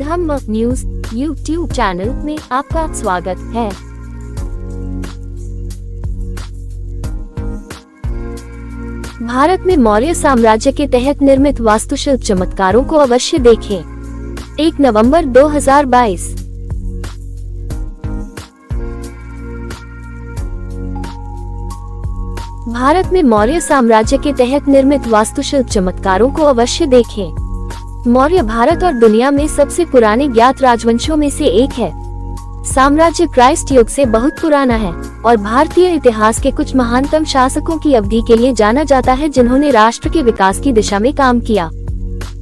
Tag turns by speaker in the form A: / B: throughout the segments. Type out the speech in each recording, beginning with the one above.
A: धम्मक news YouTube channel में आपका स्वागत है। भारत में मौर्य साम्राज्य के तहत निर्मित वास्तुशिल्प चमत्कारों को अवश्य देखें। 1 नवंबर 2022। भारत में मौर्य साम्राज्य के तहत निर्मित वास्तुशिल्प चमत्कारों को अवश्य देखें। मौर्य भारत और दुनिया में सबसे पुराने ज्ञात राजवंशों में से एक है। साम्राज्य क्राइस्ट युग से बहुत पुराना है और भारतीय इतिहास के कुछ महानतम शासकों की अवधि के लिए जाना जाता है, जिन्होंने राष्ट्र के विकास की दिशा में काम किया।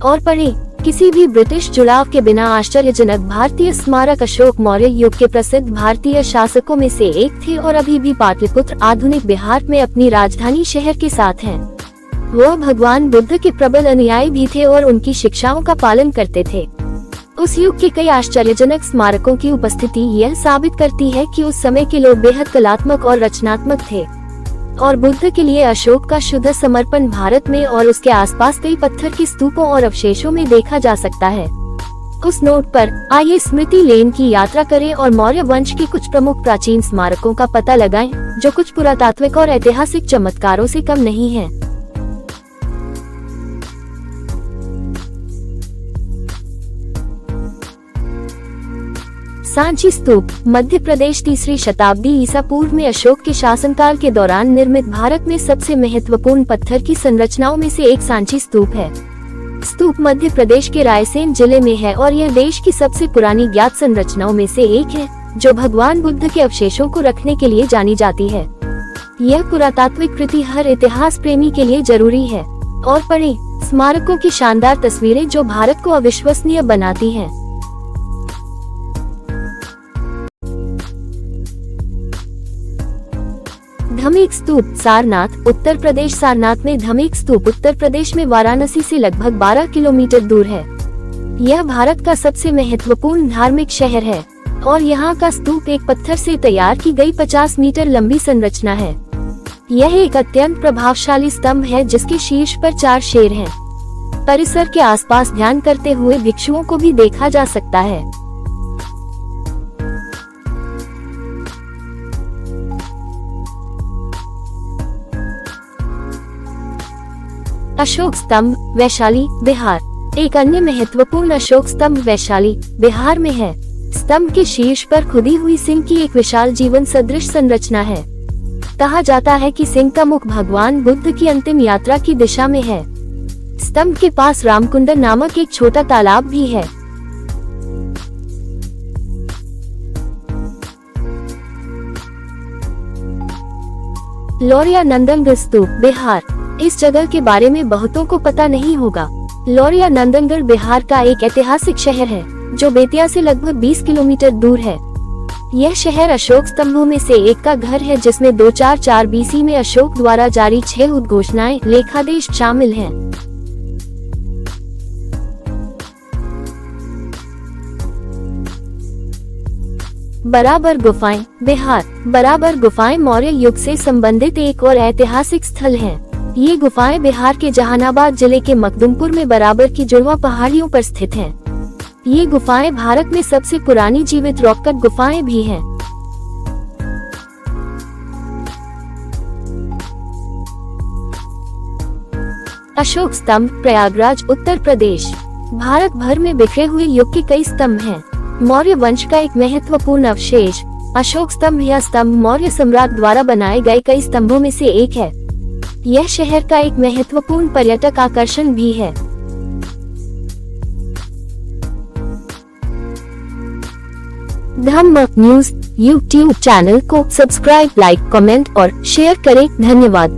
A: और पढ़े, किसी भी ब्रिटिश जुड़ाव के बिना आश्चर्यजनक भारतीय स्मारक अशोक मौर्य युग के प्रसिद्ध भारतीय शासकों में से एक थे और अभी भी पाटलिपुत्र आधुनिक बिहार में अपनी राजधानी शहर के साथ हैं। वह भगवान बुद्ध के प्रबल अनुयायी भी थे और उनकी शिक्षाओं का पालन करते थे। उस युग के कई आश्चर्यजनक स्मारकों की उपस्थिति यह साबित करती है कि उस समय के लोग बेहद कलात्मक और रचनात्मक थे और बुद्ध के लिए अशोक का शुद्ध समर्पण भारत में और उसके आसपास कई पत्थर के स्तूपों और अवशेषों में देखा जा सकता है। उस नोट पर आइए स्मृति लेन की यात्रा करें और मौर्य वंश के कुछ प्रमुख प्राचीन स्मारकों का पता लगाएं, जो कुछ पुरातात्विक और ऐतिहासिक चमत्कारों से कम नहीं है। सांची स्तूप, मध्य प्रदेश। 3री शताब्दी ईसा पूर्व में अशोक के शासनकाल के दौरान निर्मित भारत में सबसे महत्वपूर्ण पत्थर की संरचनाओं में से एक सांची स्तूप है। स्तूप मध्य प्रदेश के रायसेन जिले में है और यह देश की सबसे पुरानी ज्ञात संरचनाओं में से एक है, जो भगवान बुद्ध के अवशेषों को रखने के लिए जानी जाती है। यह पुरातात्विक कृति हर इतिहास प्रेमी के लिए जरूरी है। और पढ़ें, स्मारकों की शानदार तस्वीरें जो भारत को अविश्वसनीय बनाती हैं। धमेक स्तूप, सारनाथ, उत्तर प्रदेश। सारनाथ में धमेक स्तूप उत्तर प्रदेश में वाराणसी से लगभग 12 किलोमीटर दूर है। यह भारत का सबसे महत्वपूर्ण धार्मिक शहर है और यहाँ का स्तूप एक पत्थर से तैयार की गई 50 मीटर लंबी संरचना है। यह एक अत्यंत प्रभावशाली स्तंभ है जिसके शीर्ष पर 4 शेर हैं। परिसर के आसपास ध्यान करते हुए भिक्षुओं को भी देखा जा सकता है। अशोक स्तंभ, वैशाली, बिहार। एक अन्य महत्वपूर्ण अशोक स्तंभ वैशाली, बिहार में है। स्तंभ के शीर्ष पर खुदी हुई सिंह की एक विशाल जीवन सदृश संरचना है। कहा जाता है कि सिंह का मुख भगवान बुद्ध की अंतिम यात्रा की दिशा में है। स्तंभ के पास रामकुंड नामक एक छोटा तालाब भी है। लौरिया नंदनगढ़ स्तूप, बिहार। इस जगह के बारे में बहुतों को पता नहीं होगा। लौरिया नंदनगढ़ बिहार का एक ऐतिहासिक शहर है जो बेतिया से लगभग 20 किलोमीटर दूर है। यह शहर अशोक स्तंभों में से एक का घर है, जिसमें 244 BC में अशोक द्वारा जारी 6 उद्घोषणाएं, लेखादेश शामिल हैं। बराबर गुफाएं, बिहार। बराबर गुफाएं मौर्य युग से संबंधित एक और ऐतिहासिक स्थल है। ये गुफाएं बिहार के जहानाबाद जिले के मखदुमपुर में बराबर की जुड़वा पहाड़ियों पर स्थित हैं। ये गुफाएं भारत में सबसे पुरानी जीवित रॉक कट गुफाएं भी हैं। अशोक स्तंभ, प्रयागराज, उत्तर प्रदेश। भारत भर में बिखरे हुए युग के कई स्तंभ हैं। मौर्य वंश का एक महत्वपूर्ण अवशेष अशोक स्तंभ या स्तंभ मौर्य सम्राट द्वारा बनाए गए कई स्तंभों में से एक है। यह शहर का एक महत्वपूर्ण पर्यटक आकर्षण भी है। धम्मक न्यूज यूट्यूब चैनल को सब्सक्राइब, लाइक, कमेंट और शेयर करें। धन्यवाद।